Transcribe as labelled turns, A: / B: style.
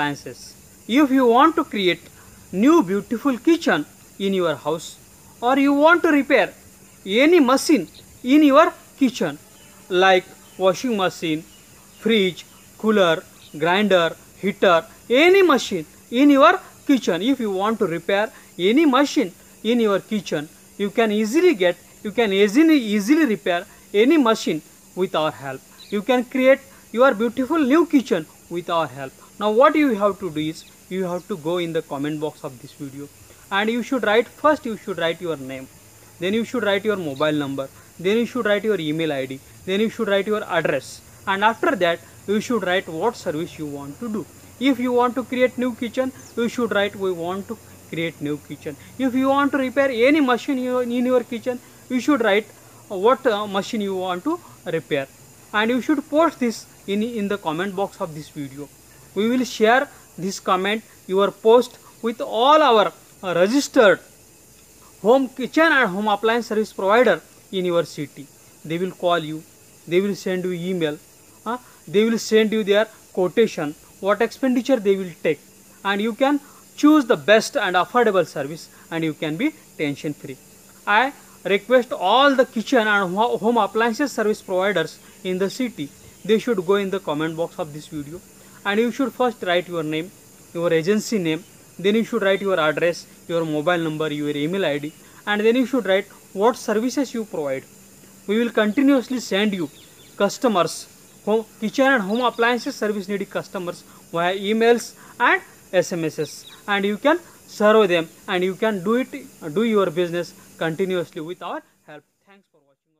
A: appliances. If you want to create new beautiful kitchen in your house, or you want to repair any machine in your kitchen like washing machine, fridge, cooler, grinder, heater, any machine in your kitchen, if you want to repair any machine in your kitchen, you can easily repair any machine with our help. You can create your beautiful new kitchen with our help. Now what you have to do is, you have to go in the comment box of this video, and you should write, first you should write your name, then you should write your mobile number, then you should write your email ID, then you should write your address, and after that you should write what service you want to do. If you want to create new kitchen, you should write we want to create new kitchen. If you want to repair any machine in your kitchen, you should write what machine you want to repair, and you should post this in the comment box of this video. We will share this comment, your post, with all our registered home kitchen and home appliance service provider in your city. They will call you, they will send you email, they will send you their quotation, what expenditure they will take, and you can choose the best and affordable service, and you can be tension free. I request all the kitchen and home appliances service providers in the city, they should go in the comment box of this video, and you should first write your name, your agency name, then you should write your address, your mobile number, your email ID, and then you should write what services you provide. We will continuously send you customers, kitchen and home appliances service needy customers via emails and SMSs, and you can serve them, and you can do your business continuously with our help. Thanks for watching.